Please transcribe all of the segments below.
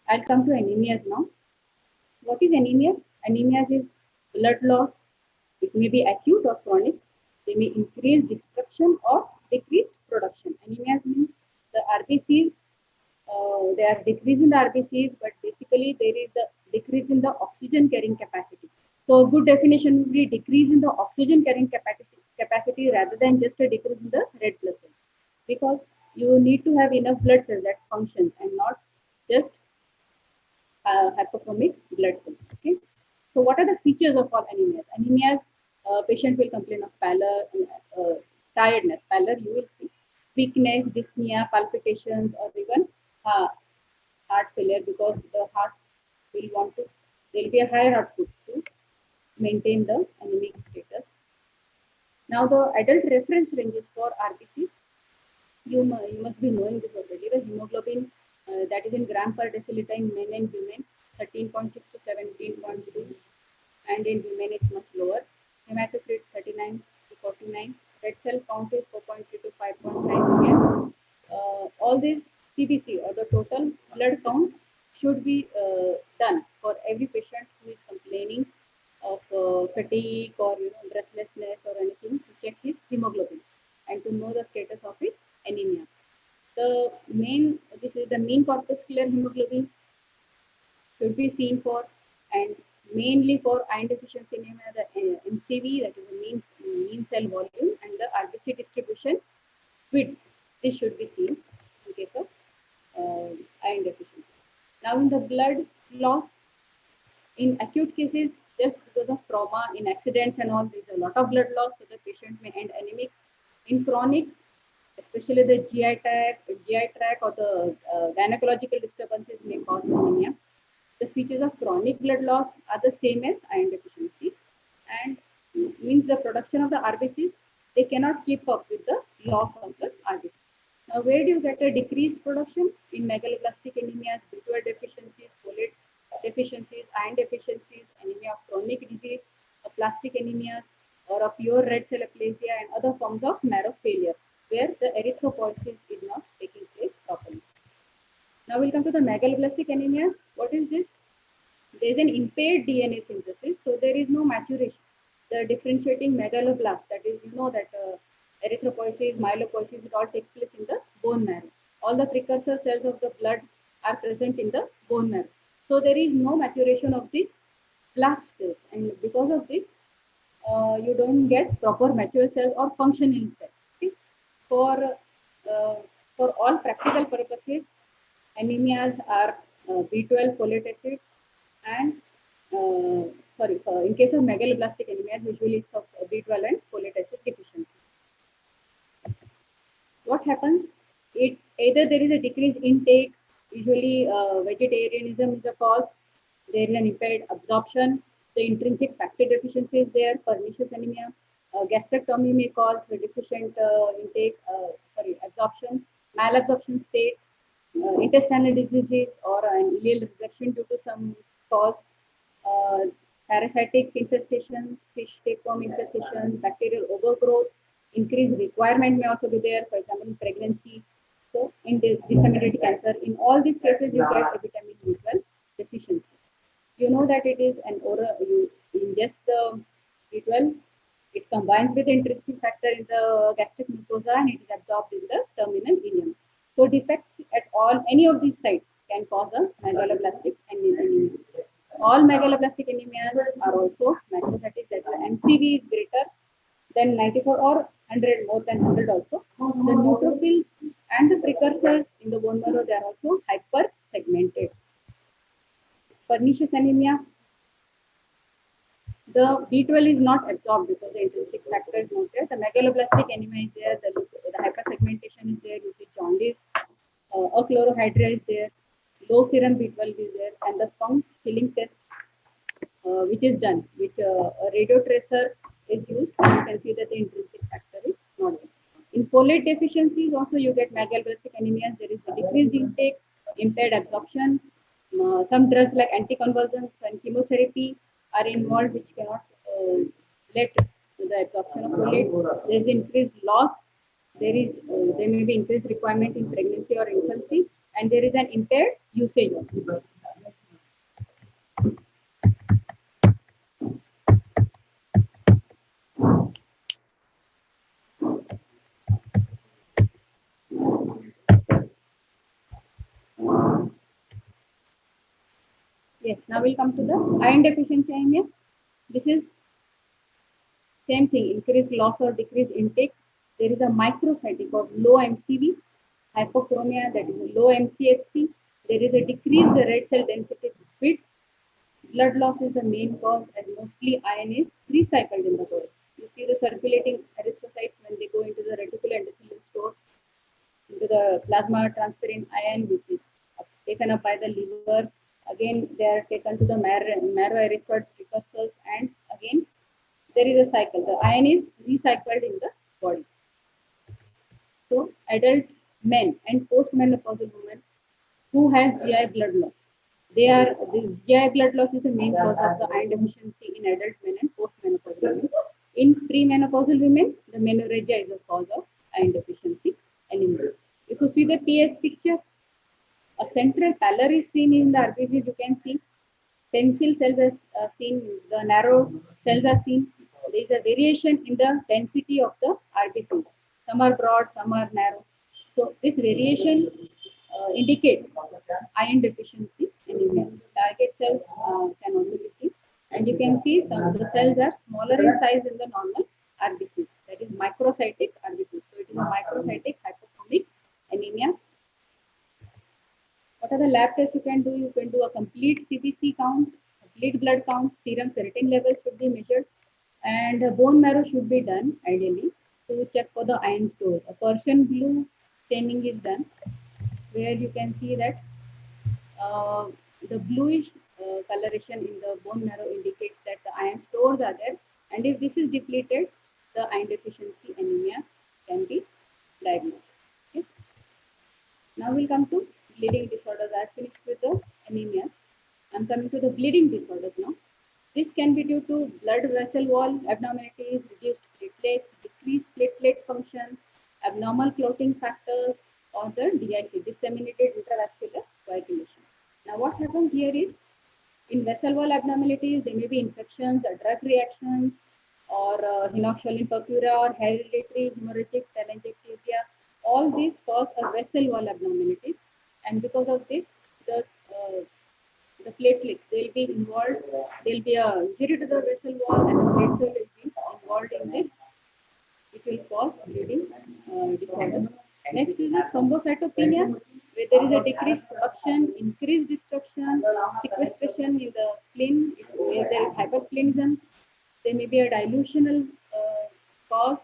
I'll come to anemias now. What is anemia? Anemia is blood loss. It may be acute or chronic. They may increase destruction or decreased production. Anemia means the RBCs, they are decreasing the RBCs, but basically there is a decrease in the oxygen carrying capacity. So a good definition would be decrease in the oxygen carrying capacity rather than just a decrease in the red blood cells. Because you need to have enough blood cells that functions and not just hypochromic blood cells. Okay. So what are the features of all anemias? Anemias, patient will complain of pallor, tiredness. Pallor, you will see weakness, dyspnea, palpitations, or even heart failure, because the heart will want to. There will be a higher output to maintain the anemic status. Now the adult reference ranges for RBC. You must be knowing this already. The hemoglobin that is in gram per deciliter in men and women, 13.6 to 17.2, and in women it's much lower. Hematocrit 39 to 49. Red cell count is 4.3 to 5.9 million. All these TBC, or the total blood count, should be done for every patient who is complaining of fatigue or breathlessness or anything, to check his hemoglobin and to know the status of his anemia. This is the mean corpuscular hemoglobin should be seen for, and mainly for iron deficiency anemia, the MCV, that is the mean cell volume, and the RBC distribution width. This should be seen in case of iron deficiency. Now in the blood loss, in acute cases, just because of trauma, in accidents and all, there is a lot of blood loss, so the patient may end anemic. In chronic, especially the GI tract or the gynecological disturbances may cause anemia. The features of chronic blood loss are the same as iron deficiency, and means the production of the RBCs, they cannot keep up with the loss of the RBCs. Now, where do you get a decreased production? In megaloblastic anemias, B12 deficiencies, folate deficiencies, iron deficiencies, anemia of chronic disease, aplastic anemias, or a pure red cell aplasia, and other forms of marrow failure, where the erythropoiesis is not taking place properly. Now we'll come to the megaloblastic anemia. What is this? There is an impaired DNA synthesis, so there is no maturation. The differentiating megaloblast, that is, that erythropoiesis, myelopoiesis, it all takes place in the bone marrow. All the precursor cells of the blood are present in the bone marrow. So there is no maturation of these blast cells, and because of this, you don't get proper mature cells or functioning cells. Okay? For uh, for all practical purposes, anemias are B12 folate acid and in case of megaloblastic anemias, usually it's of B12 and folate acid deficiency. What happens? Either there is a decreased intake, usually vegetarianism is the cause, there is an impaired absorption, the intrinsic factor deficiency is there, pernicious anemia, gastrectomy may cause deficient absorption, malabsorption state, intestinal diseases or an ileal rejection due to some cause, uh, parasitic infestation, fish tapeworm infestation, bacterial overgrowth, increased requirement may also be there, for example, in pregnancy. So, in disseminated cancer, in all these cases, you get a vitamin B12 deficiency. You know that it is an oral, you ingest the B12, it combines with the intrinsic factor in the gastric mucosa and it is absorbed in the terminal ileum. So, defects at all, any of these sites can cause a megaloblastic anemia. All megaloblastic anemias are also macrocytic, that the MCV is greater than 94 or 100, more than 100 also. The neutrophils and the precursors in the bone marrow, they are also hyper segmented. Pernicious anemia, the B12 is not absorbed because the intrinsic factor is not there. The megaloblastic anemia is there, the hypersegmentation is there, you see jaundice, achlorohydria is there, low serum B12 is there, and the Funk killing test which is done, which a radio tracer is used, you can see that the intrinsic factor is not there. In folate deficiencies, also you get megaloblastic anemia. There is a decreased intake, impaired absorption. Some drugs like anticonvulsants and chemotherapy are involved, which cannot let the absorption of folate. There is increased loss. There may be increased requirement in pregnancy or infancy, and there is an impaired usage. Yes, now we'll come to the iron deficiency anemia. This is same thing, increased loss or decreased intake. There is a microcytic or low MCV, hypochromia, that is low MCHC. There is a decreased red cell density speed. Blood loss is the main cause, and mostly iron is recycled in the body. You see the circulating erythrocytes when they go into the reticular endothelial store, into the plasma transparent iron, which is taken up by the liver. Again, they are taken to the marrow erythroid precursors, and again there is a cycle. The iron is recycled in the body. So, adult men and postmenopausal women who have GI blood loss, the GI blood loss is the main cause of the iron deficiency in adult men and postmenopausal women. In premenopausal women, the menorrhagia is a cause of iron deficiency anemia. If you see the PS picture, a central pallor is seen in the RBCs. You can see pencil cells are seen, the narrow cells are seen. There is a variation in the density of the RBCs. Some are broad, some are narrow. So this variation indicates iron deficiency anemia. Target cells can also be seen, and you can see some of the cells are smaller in size than the normal RBCs. That is microcytic RBCs. So it is a microcytic hypochromic anemia. What are the lab tests you can do? You can do a complete CBC count, complete blood count, serum ferritin levels should be measured, and bone marrow should be done ideally to check for the iron stores. A Persian blue staining is done, where you can see that uh, the bluish coloration in the bone marrow indicates that the iron stores are there, and if this is depleted, the iron deficiency anemia can be diagnosed. Okay. Now we'll come to bleeding disorders. I finished with the anemia. I'm coming to the bleeding disorders now. This can be due to blood vessel wall abnormalities, reduced platelets, decreased platelet function, abnormal clotting factors, or the DIC, disseminated intravascular coagulation. Now, what happens here is in vessel wall abnormalities, there may be infections or drug reactions, or henoxylin purpura, or hereditary hemorrhagic telangiectasia. All these cause a vessel wall abnormality, and because of this, the uh, the platelets, they'll be involved, there'll be a injury to the vessel wall, and the platelet will be involved in this, which will cause bleeding disorder. Next is the thrombocytopenia, where there is a decreased production, increased destruction, sequestration in the spleen, where there is hypersplenism. There may be a dilutional cause.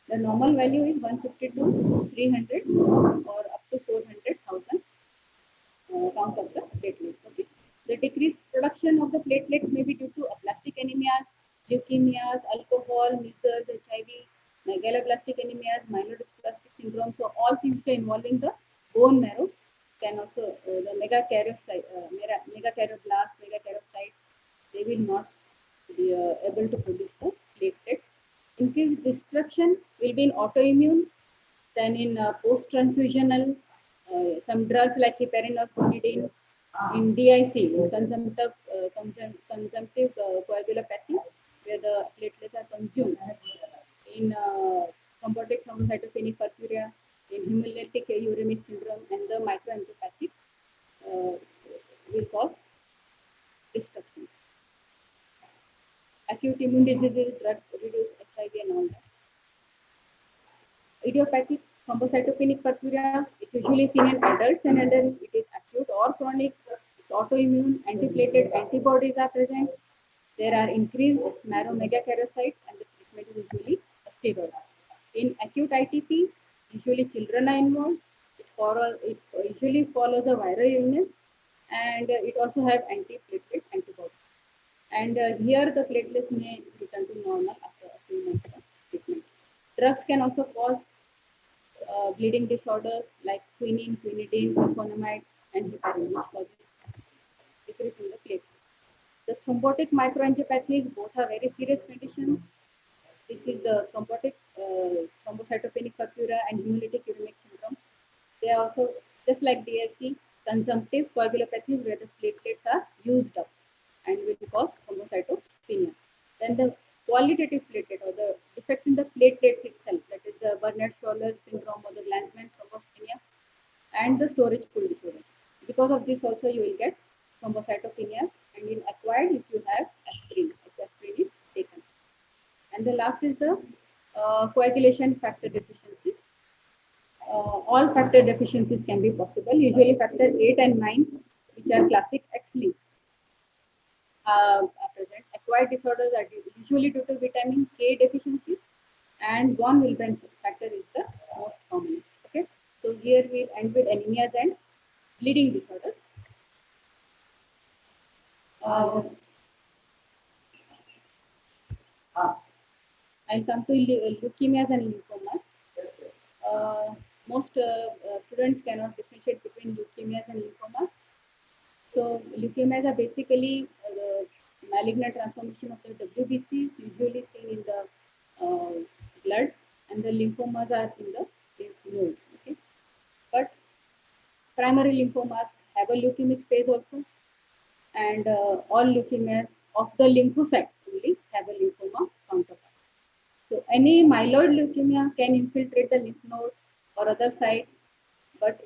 The normal value is 150 to 300 or up to 400,000 count of the platelets. Okay. The decreased production of the platelets may be due to aplastic anemias, leukemias, alcohol, measles, HIV, megaloblastic anemias, myelodysplastic syndrome. So all things which are involving the bone marrow can also the megakaryoblast, megakaryocytes, they will not be able to produce the platelets. Increased destruction will be in autoimmune, then in post-transfusional, some drugs like heparin or clonidine, in DIC, consumptive coagulopathy, where the platelets are consumed, in thrombotic thrombocytopenic purpura, in hemolytic uremic syndrome, and the microangiopathic will cause destruction. Acute immune diseases, drug reduced HIV, and all that. Idiopathic thrombocytopenic purpura is usually seen in adults and elderly. It is acute or chronic. It's autoimmune. Antiplatelet antibodies are present. There are increased marrow megakaryocytes, and the treatment is usually a steroid. In acute ITP, usually children are involved. It usually follows a viral illness, and it also have antiplatelet antibodies. And here the platelets may return to normal after a few months of treatment. Drugs can also cause bleeding disorders like quinine, quinidine, sulfonamide, and heparin, which causes decrease in the platelets. The thrombotic microangiopathies, both are very serious conditions. This is the thrombotic thrombocytopenic purpura and hemolytic uremic syndrome. They are also, just like DSC, consumptive coagulopathies where the platelets are used up and will cause thrombocytopenia. Then the qualitative platelet or the defect in the platelets itself, that is the Bernard-Schauler syndrome or the Glanzmann thrombostomia, and the storage pool disorder. Because of this also you will get thrombocytopenia required if you have aspirin, if aspirin is taken. And the last is the coagulation factor deficiency. All factor deficiencies can be possible. Usually factor 8 and 9, which are classic X-linked, are present. Acquired disorders are usually due to vitamin K deficiency, and von Willebrand factor is the most common. Okay, so here we'll end with anemias and bleeding disorders. I'll come to leukemias and lymphomas. Most students cannot differentiate between leukemias and lymphomas. So leukemias are basically the malignant transformation of the WBC, usually seen in the blood, and the lymphomas are in the lymph nodes. Okay, but primary lymphomas have a leukemic phase also, and all leukemias of the lymphocytes only have a lymphoma counterpart. So any myeloid leukemia can infiltrate the lymph node or other site, but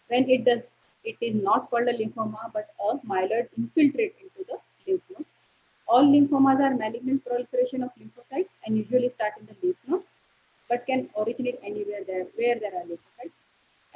when it does, it is not called a lymphoma, but a myeloid infiltrate into the lymph node. All lymphomas are malignant proliferation of lymphocytes and usually start in the lymph node, but can originate anywhere where there are lymphocytes.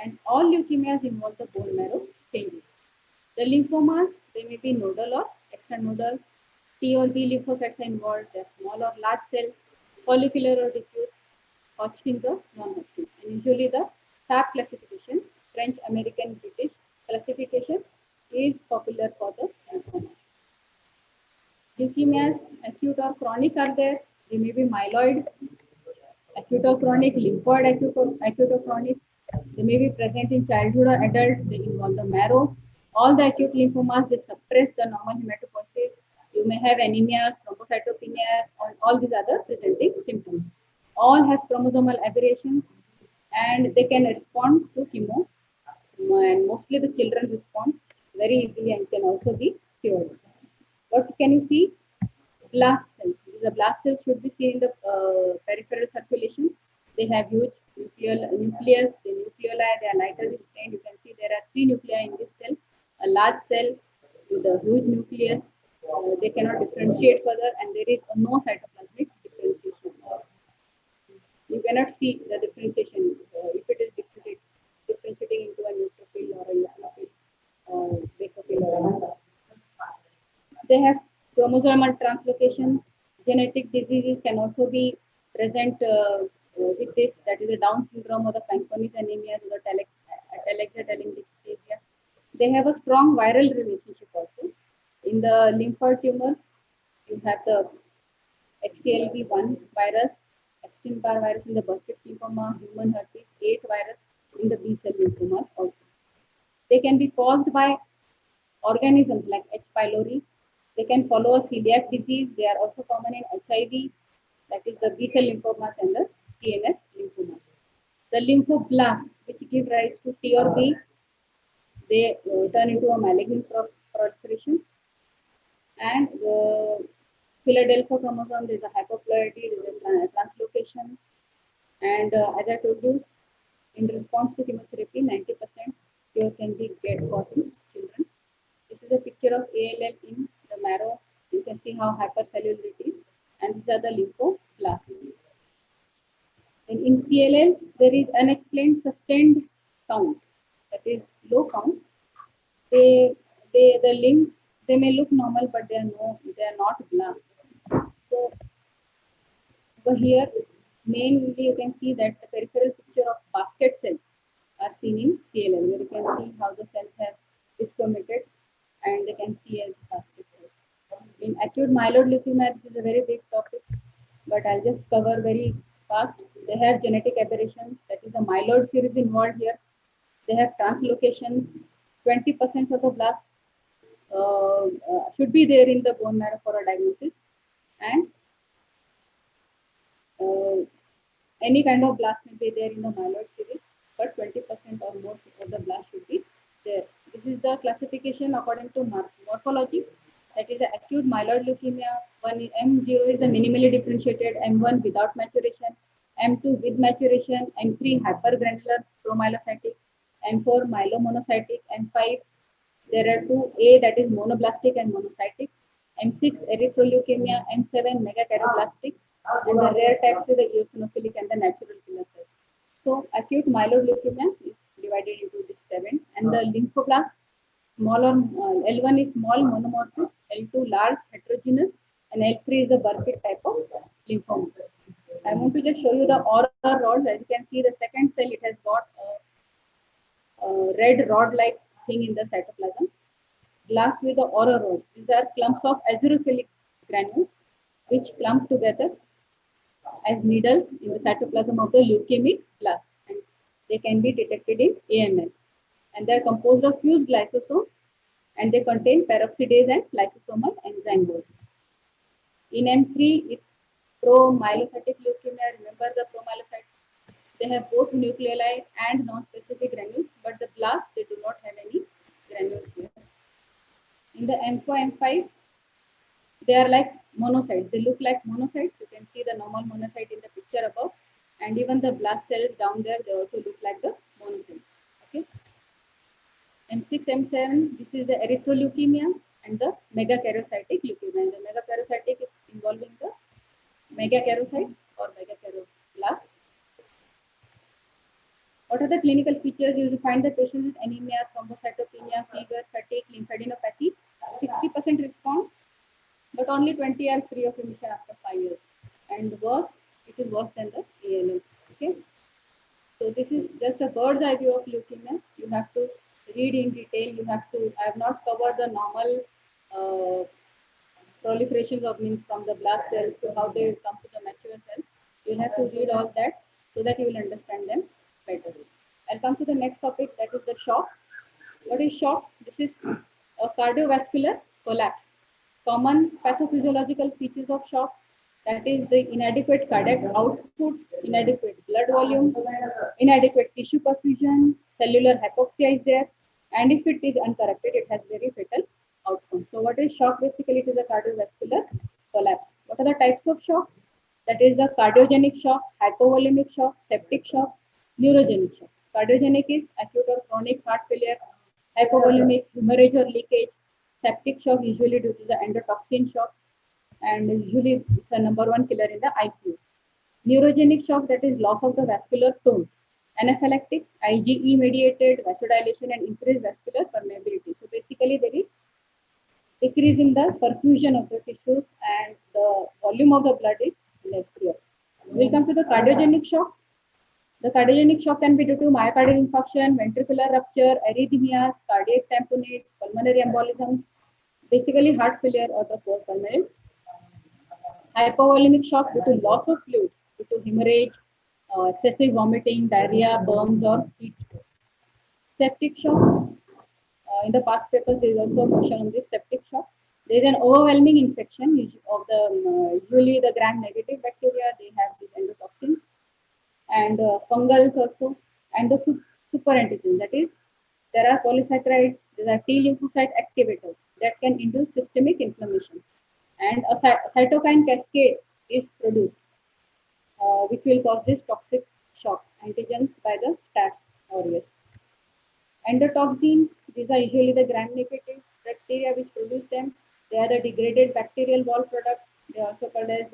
And all leukemias involve the bone marrow changes. The lymphomas, they may be nodal or extranodal. T or B lymphocytes are involved. They are small or large cells, follicular or diffuse, Hodgkin's or non-Hodgkin's. And usually the FAB classification, French, American, British classification, is popular for the lymphoma. Leukemias, acute or chronic are there. They may be myeloid, acute or chronic, lymphoid, acute or chronic. They may be present in childhood or adult. They involve the marrow. All the acute lymphomas, they suppress the normal hematopoiesis. You may have anemia, thrombocytopenia, or all these other presenting symptoms. All have chromosomal aberrations, and they can respond to chemo. And mostly the children respond very easily and can also be cured. What can you see? Blast cells. The blast cells should be seen in the peripheral circulation. They have huge nucleus, the nucleoli, they are lightly stained. You can see there are 3 nuclei in this cell. A large cell with a huge nucleus. They cannot differentiate further, and there is no cytoplasmic differentiation. You cannot see the differentiation if it is differentiating into a neutrophil or a eosinophil or basophil or another. They have chromosomal translocation. Genetic diseases can also be present with this, that is a Down syndrome or the Fanconi's anemia or the telangiectasia. They have a strong viral relationship also. In the lymphoid tumors, you have the HTLV1 virus, Epstein-Barr virus in the Burkitt lymphoma, human herpes 8 virus in the B-cell lymphomas also. They can be caused by organisms like H. pylori. They can follow a celiac disease. They are also common in HIV, that is the B-cell lymphomas and the CNS lymphomas. The lymphoblasts, which give rise to T or B, they turn into a malignant proliferation. And Philadelphia chromosome, there is a hypoploidy, there is a translocation. And as I told you, in response to chemotherapy, 90% cure can be got in children. This is a picture of ALL in the marrow. You can see how hypercellular it is. And these are the lymphoblasts. And in CLL, there is unexplained sustained count, that is low count. The lymph, they may look normal, but they are not blasts. So over here, mainly you can see that the peripheral picture of basket cells are seen in CLL, where you can see how the cells have discriminated and they can see as basket cells. In acute myeloid leukemia, this is a very big topic, but I'll just cover very fast. They have genetic aberrations, that is the myeloid series involved here. They have translocation. 20% of the blast should be there in the bone marrow for a diagnosis, and any kind of blast may be there in the myeloid series, but 20% or more of the blast should be there. This is the classification according to morphology. That is the acute myeloid leukemia. M0 is the minimally differentiated, M1 without maturation, M2 with maturation, M3 hypergranular promyelocytic, M4 myelomonocytic, M5 There are two, A that is monoblastic and monocytic, M6 erythroleukemia, M7 megakaryocytic, and the rare types are the eosinophilic and the natural killer cells. So acute myeloid leukemia is divided into these seven, and the lymphoblast small or L1 is small monomorphic, L2 large heterogeneous, and L3 is the Burkitt type of lymphoma. I want to just show you the aura rods. As you can see, the second cell, it has got a red rod-like thing in the cytoplasm. Glass with the aura rods. These are clumps of azurophilic granules which clump together as needles in the cytoplasm of the leukemic blast, and they can be detected in AML. And they are composed of fused lysosomes, and they contain peroxidase and lysosomal enzyme both. In M3, it's promyelocytic leukemia. Remember the promyelocytes? They have both nucleoli and non-specific granules, but the blast, they do not have any granules here. In the M4, M5, they are like monocytes. They look like monocytes. You can see the normal monocyte in the picture above, and even the blast cells down there, they also look like the monocytes. Okay. M6, M7, this is the erythroleukemia and the megakaryocytic leukemia. And the megakaryocytic is involving the megakaryocyte or megakaryoblast. What are the clinical features? You will find the patient with anemia, thrombocytopenia, fever, fatigue, lymphadenopathy, 60% response, but only 20 are free of remission after 5 years. And worse, it is worse than the ALL. Okay. So this is just a bird's eye view of leukemia. You have to read in detail. You have to. I have not covered the normal proliferations of means from the blast cells to how they come to the mature cells. You have to read all that so that you will understand them better. I'll come to the next topic, that is the shock. What is shock? This is a cardiovascular collapse. Common pathophysiological features of shock, that is the inadequate cardiac output, inadequate blood volume, inadequate tissue perfusion, cellular hypoxia is there, and if it is uncorrected, it has very fatal outcome. So what is shock? Basically, it is a cardiovascular collapse. What are the types of shock? That is the cardiogenic shock, hypovolemic shock, septic shock, neurogenic shock. Cardiogenic is acute or chronic heart failure, hypovolemic hemorrhage or leakage, septic shock usually due to the endotoxin shock, and usually it's the number one killer in the ICU. Neurogenic shock, that is loss of the vascular tone. Anaphylactic, IgE mediated vasodilation and increased vascular permeability. So basically there is decrease in the perfusion of the tissues and the volume of the blood is less here. We'll come to the cardiogenic shock. The cardiogenic shock can be due to myocardial infarction, ventricular rupture, arrhythmias, cardiac tamponade, pulmonary embolism, basically heart failure or the poor pulmonary. Hypovolemic shock due to loss of fluid, due to hemorrhage, excessive vomiting, diarrhea, burns, or heat stroke. Septic shock. In the past papers, there is also a question on this septic shock. There is an overwhelming infection of the usually the gram-negative bacteria. They have these endotoxins and fungals also, and the superantigen. That is, there are polysaccharides. There are T lymphocyte activators that can induce systemic inflammation, and a cytokine cascade is produced, which will cause this toxic shock antigens by the Staph aureus. Endotoxins, these are usually the gram-negative bacteria which produce them. They are the degraded bacterial wall products. They are also called as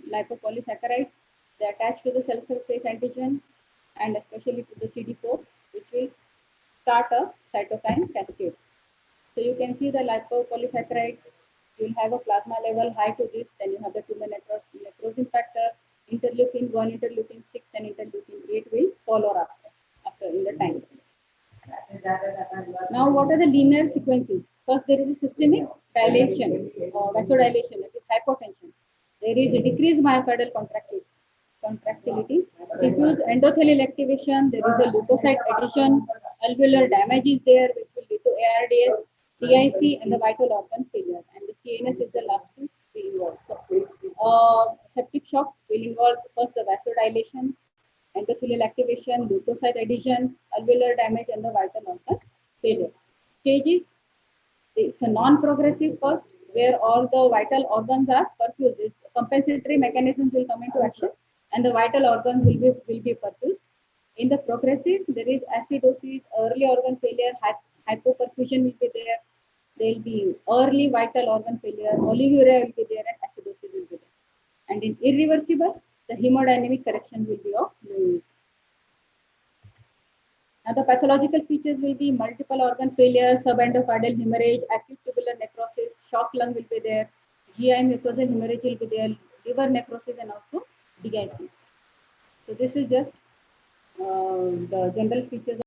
lipopolysaccharides. They attach to the cell surface antigen and especially to the CD4, which will start a cytokine cascade. So you can see the lipopolysaccharides. You will have a plasma level high to this. Then you have the tumor necrosis factor, interleukin 1, interleukin 6, and interleukin 8 will follow after in the time. Now, what are the linear sequences? First, there is a systemic dilation, vasodilation, that is hypotension. There is a decreased myocardial contractility, diffuse endothelial activation, there is a leukocyte addition, alveolar damage is there, which will lead to ARDS, TIC, and the vital organ failure. And the CNS is the last to be involved. So, septic shock will involve first the vasodilation, endothelial activation, leukocyte addition, alveolar damage, and the vital organ failure. Stages, it's a non-progressive first, where all the vital organs are perfused. Compensatory mechanisms will come into action, and the vital organs will be perfused. In the progressive, there is acidosis, early organ failure, hypoperfusion will be there, there will be early vital organ failure, oliguria will be there, and acidosis will be there. And in irreversible, the hemodynamic correction will be of no use. Now, the pathological features will be multiple organ failure, subendocardial hemorrhage, acute tubular necrosis, shock lung will be there, GI mucosal hemorrhage will be there, liver necrosis, and also DIC. So, this is just the general features